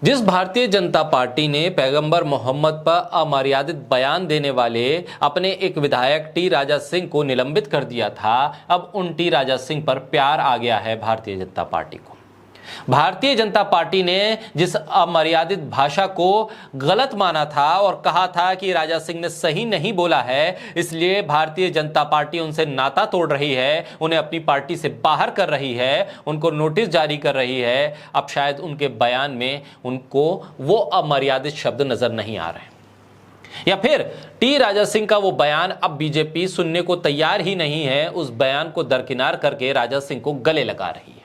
जिस भारतीय जनता पार्टी ने पैगंबर मोहम्मद पर अमर्यादित बयान देने वाले अपने एक विधायक टी राजा सिंह को निलंबित कर दिया था, अब उन टी राजा सिंह पर प्यार आ गया है भारतीय जनता पार्टी को। भारतीय जनता पार्टी ने जिस अमर्यादित भाषा को गलत माना था और कहा था कि राजा सिंह ने सही नहीं बोला है, इसलिए भारतीय जनता पार्टी उनसे नाता तोड़ रही है, उन्हें अपनी पार्टी से बाहर कर रही है, उनको नोटिस जारी कर रही है। अब शायद उनके बयान में उनको वो अमर्यादित शब्द नजर नहीं आ रहे, या फिर टी राजा सिंह का वो बयान अब बीजेपी सुनने को तैयार ही नहीं है। उस बयान को दरकिनार करके राजा सिंह को गले लगा रही है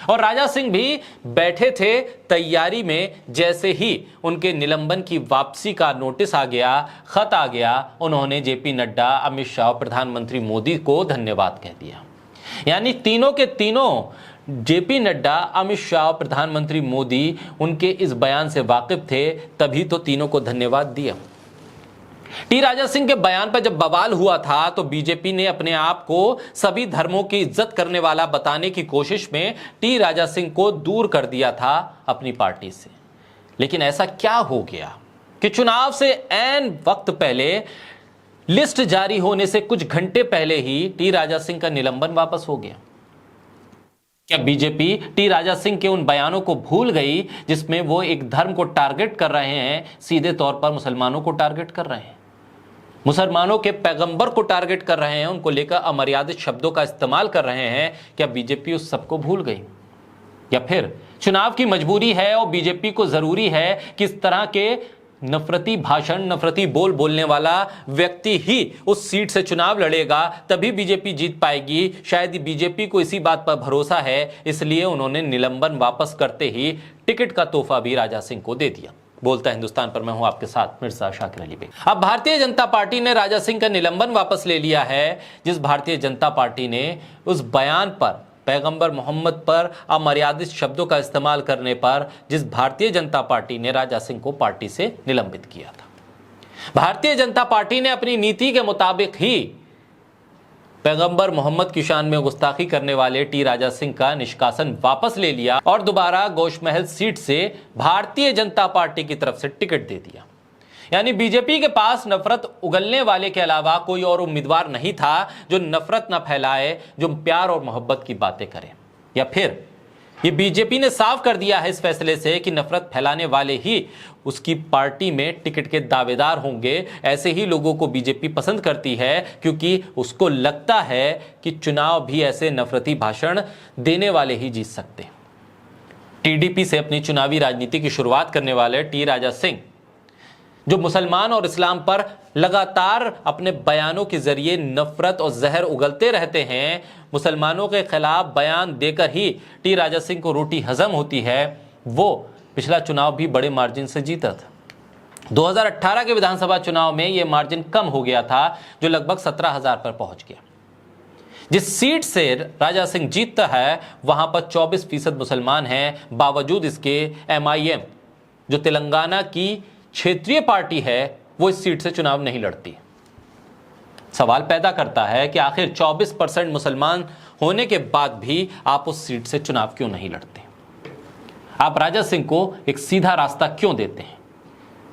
और राजा सिंह भी बैठे थे तैयारी में। जैसे ही उनके निलंबन की वापसी का नोटिस आ गया, खत आ गया, उन्होंने जेपी नड्डा, अमित शाह, प्रधानमंत्री मोदी को धन्यवाद कह दिया। यानी तीनों के तीनों जेपी नड्डा, अमित शाह, प्रधानमंत्री मोदी उनके इस बयान से वाकिफ थे, तभी तो तीनों को धन्यवाद दिया। टी राजा सिंह के बयान पर जब बवाल हुआ था तो बीजेपी ने अपने आप को सभी धर्मों की इज्जत करने वाला बताने की कोशिश में टी राजा सिंह को दूर कर दिया था अपनी पार्टी से। लेकिन ऐसा क्या हो गया कि चुनाव से ऐन वक्त पहले, लिस्ट जारी होने से कुछ घंटे पहले ही टी राजा सिंह का निलंबन वापस हो गया? क्या बीजेपी टी राजा सिंह के उन बयानों को भूल गई जिसमें वो एक धर्म को टारगेट कर रहे हैं, सीधे तौर पर मुसलमानों को टारगेट कर रहे हैं, मुसलमानों के पैगंबर को टारगेट कर रहे हैं, उनको लेकर अमर्यादित शब्दों का इस्तेमाल कर रहे हैं? क्या बीजेपी उस सबको भूल गई? या फिर चुनाव की मजबूरी है और बीजेपी को जरूरी है कि इस तरह के नफरती भाषण, नफरती बोल बोलने वाला व्यक्ति ही उस सीट से चुनाव लड़ेगा, तभी बीजेपी जीत पाएगी? शायद बीजेपी को इसी बात पर भरोसा है, इसलिए उन्होंने निलंबन वापस करते ही टिकट का तोहफा भी राजा सिंह को दे दिया। बोलता हिंदुस्तान पर मैं हूं आपके साथ मिर्जा शाकिर अली बेग। अब भारतीय जनता पार्टी ने राजा सिंह का निलंबन वापस ले लिया है। जिस भारतीय जनता पार्टी ने उस बयान पर, पैगंबर मोहम्मद पर अमर्यादित शब्दों का इस्तेमाल करने पर, जिस भारतीय जनता पार्टी ने राजा सिंह को पार्टी से निलंबित किया था, भारतीय जनता पार्टी ने अपनी नीति के मुताबिक ही पैगंबर मोहम्मद की शान में गुस्ताखी करने वाले टी राजा सिंह का निष्कासन वापस ले लिया और दोबारा गोशमहल सीट से भारतीय जनता पार्टी की तरफ से टिकट दे दिया। यानी बीजेपी के पास नफरत उगलने वाले के अलावा कोई और उम्मीदवार नहीं था जो नफरत न फैलाए, जो प्यार और मोहब्बत की बातें करे। या फिर ये बीजेपी ने साफ कर दिया है इस फैसले से कि नफरत फैलाने वाले ही उसकी पार्टी में टिकट के दावेदार होंगे। ऐसे ही लोगों को बीजेपी पसंद करती है, क्योंकि उसको लगता है कि चुनाव भी ऐसे नफरती भाषण देने वाले ही जीत सकते हैं। टीडीपी से अपनी चुनावी राजनीति की शुरुआत करने वाले टी राजा सिंह, जो मुसलमान और इस्लाम पर लगातार अपने बयानों के जरिए नफरत और जहर उगलते रहते हैं, मुसलमानों के खिलाफ बयान देकर ही टी राजा सिंह को रोटी हजम होती है, वो पिछला चुनाव भी बड़े मार्जिन से जीता था। 2018 के विधानसभा चुनाव में यह मार्जिन कम हो गया था, जो लगभग 17,000 पर पहुंच गया। जिस सीट से राजा सिंह जीतता है वहां पर 24% मुसलमान हैं। बावजूद इसके MIM, जो तेलंगाना की क्षेत्रीय पार्टी है, वो इस सीट से चुनाव नहीं लड़ती। सवाल पैदा करता है कि आखिर 24% मुसलमान होने के बाद भी आप उस सीट से चुनाव क्यों नहीं लड़ते? आप राजा सिंह को एक सीधा रास्ता क्यों देते हैं?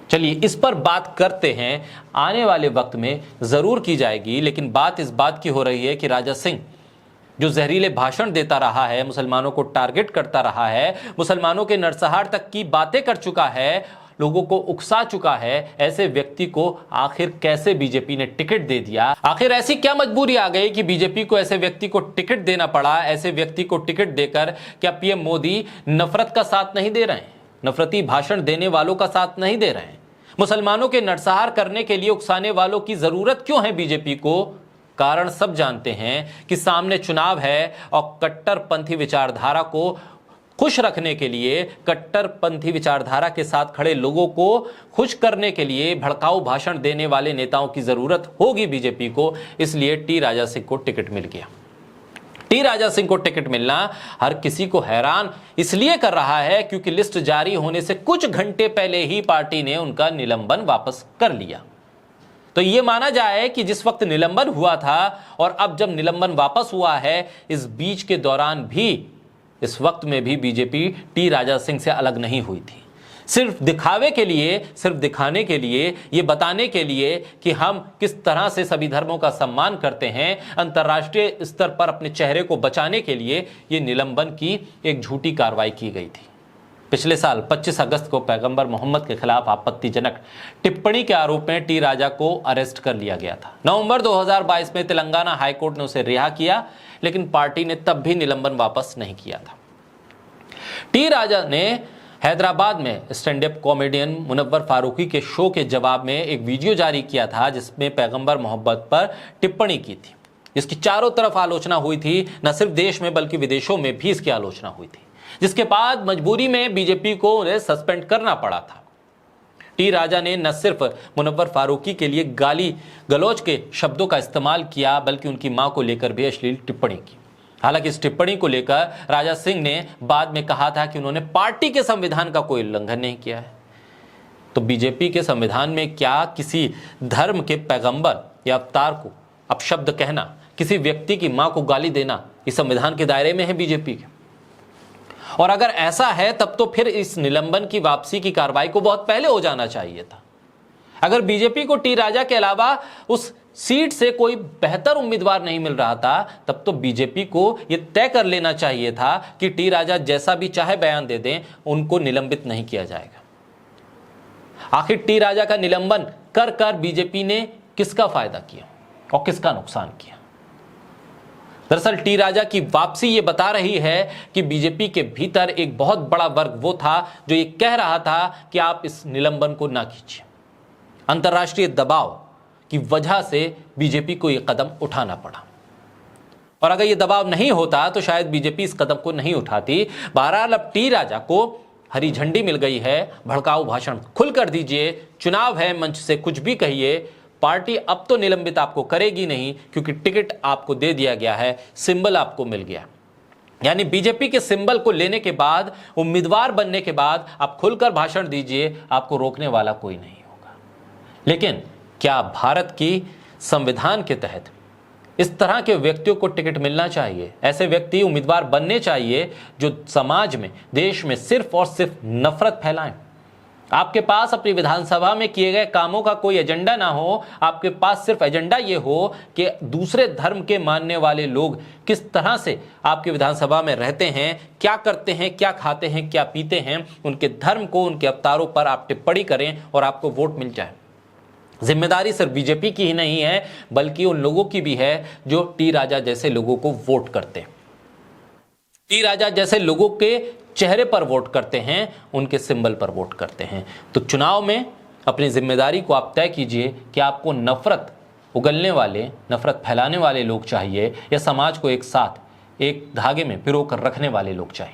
चलिए इस पर बात करते हैं, आने वाले वक्त में जरूर की जाएगी। लेकिन बात इस बात की हो रही है कि राजा सिंह जो जहरीले भाषण देता रहा है, मुसलमानों को टारगेट करता रहा है, मुसलमानों के नरसंहार तक की बातें कर चुका है, लोगों को उकसा चुका है, ऐसे व्यक्ति को आखिर कैसे बीजेपी ने टिकट दे दिया? आखिर ऐसी क्या मजबूरी आ गई कि बीजेपी को ऐसे व्यक्ति को टिकट देना पड़ा? ऐसे व्यक्ति को टिकट देकर क्या पीएम मोदी नफरत का साथ नहीं दे रहे हैं, नफरती भाषण देने वालों का साथ नहीं दे रहे हैं? मुसलमानों के नरसंहार करने के लिए उकसाने वालों की जरूरत क्यों है बीजेपी को? कारण सब जानते हैं कि सामने चुनाव है और कट्टरपंथी विचारधारा को खुश रखने के लिए, कट्टरपंथी विचारधारा के साथ खड़े लोगों को खुश करने के लिए भड़काऊ भाषण देने वाले नेताओं की जरूरत होगी बीजेपी को। इसलिए टी राजा सिंह को टिकट मिल गया। टी राजा सिंह को टिकट मिलना हर किसी को हैरान इसलिए कर रहा है क्योंकि लिस्ट जारी होने से कुछ घंटे पहले ही पार्टी ने उनका निलंबन वापस कर लिया। तो यह माना जाए कि जिस वक्त निलंबन हुआ था और अब जब निलंबन वापस हुआ है, इस बीच के दौरान भी, इस वक्त में भी बीजेपी टी राजा सिंह से अलग नहीं हुई थी। सिर्फ दिखावे के लिए, सिर्फ दिखाने के लिए, ये बताने के लिए कि हम किस तरह से सभी धर्मों का सम्मान करते हैं, अंतर्राष्ट्रीय स्तर पर अपने चेहरे को बचाने के लिए ये निलंबन की एक झूठी कार्रवाई की गई थी। पिछले साल 25 अगस्त को पैगंबर मोहम्मद के खिलाफ आपत्तिजनक टिप्पणी के आरोप में टी राजा को अरेस्ट कर लिया गया था। नवंबर 2022 में तेलंगाना हाईकोर्ट ने उसे रिहा किया, लेकिन पार्टी ने तब भी निलंबन वापस नहीं किया था। टी राजा ने हैदराबाद में stand up comedian Munawar Faruqui के शो के जवाब में एक वीडियो जारी किया था, जिसमें पैगंबर मोहम्मद पर टिप्पणी की थी। इसकी चारों तरफ आलोचना हुई थी, न सिर्फ देश में बल्कि विदेशों में भी इसकी आलोचना हुई थी, जिसके बाद मजबूरी में बीजेपी को उन्हें सस्पेंड करना पड़ा था। टी राजा ने न सिर्फ मुनव्वर फारूकी के लिए गाली गलौज के शब्दों का इस्तेमाल किया, बल्कि उनकी मां को लेकर भी अश्लील टिप्पणी की। हालांकि इस टिप्पणी को लेकर राजा सिंह ने बाद में कहा था कि उन्होंने पार्टी के संविधान का कोई उल्लंघन नहीं किया है। तो बीजेपी के संविधान में क्या किसी धर्म के पैगंबर या अवतार को अपशब्द कहना, किसी व्यक्ति की मां को गाली देना, इस संविधान के दायरे में है बीजेपी के? और अगर ऐसा है तब तो फिर इस निलंबन की वापसी की कार्रवाई को बहुत पहले हो जाना चाहिए था। अगर बीजेपी को टी राजा के अलावा उस सीट से कोई बेहतर उम्मीदवार नहीं मिल रहा था, तब तो बीजेपी को यह तय कर लेना चाहिए था कि टी राजा जैसा भी चाहे बयान दे दें, उनको निलंबित नहीं किया जाएगा। आखिर टी राजा का निलंबन कर कर बीजेपी ने किसका फायदा किया और किसका नुकसान किया? दरअसल टी राजा की वापसी ये बता रही है कि बीजेपी के भीतर एक बहुत बड़ा वर्ग वो था जो ये कह रहा था कि आप इस निलंबन को ना कीजिए। अंतर्राष्ट्रीय दबाव की वजह से बीजेपी को यह कदम उठाना पड़ा, और अगर यह दबाव नहीं होता तो शायद बीजेपी इस कदम को नहीं उठाती। बहरहाल अब टी राजा को हरी झंडी मिल गई है। भड़काऊ भाषण खुलकर दीजिए, चुनाव है, मंच से कुछ भी कहिए, पार्टी अब तो निलंबित आपको करेगी नहीं, क्योंकि टिकट आपको दे दिया गया है, सिंबल आपको मिल गया। यानी बीजेपी के सिंबल को लेने के बाद, उम्मीदवार बनने के बाद आप खुलकर भाषण दीजिए, आपको रोकने वाला कोई नहीं होगा। लेकिन क्या भारत की संविधान के तहत इस तरह के व्यक्तियों को टिकट मिलना चाहिए? ऐसे व्यक्ति उम्मीदवार बनने चाहिए जो समाज में, देश में सिर्फ और सिर्फ नफरत फैलाएं। आपके पास अपनी विधानसभा में किए गए कामों का कोई एजेंडा ना हो, आपके पास सिर्फ एजेंडा ये हो कि दूसरे धर्म के मानने वाले लोग किस तरह से आपकी विधानसभा में रहते हैं, क्या करते हैं, क्या खाते हैं, क्या पीते हैं, उनके धर्म को, उनके अवतारों पर आप टिप्पणी करें और आपको वोट मिल जाए। जिम्मेदारी सिर्फ बीजेपी की ही नहीं है, बल्कि उन लोगों की भी है जो टी राजा जैसे लोगों को वोट करते हैं, टी राजा जैसे लोगों के चेहरे पर वोट करते हैं, उनके सिंबल पर वोट करते हैं। तो चुनाव में अपनी जिम्मेदारी को आप तय कीजिए कि आपको नफरत उगलने वाले, नफरत फैलाने वाले लोग चाहिए या समाज को एक साथ एक धागे में पिरो कर रखने वाले लोग चाहिए।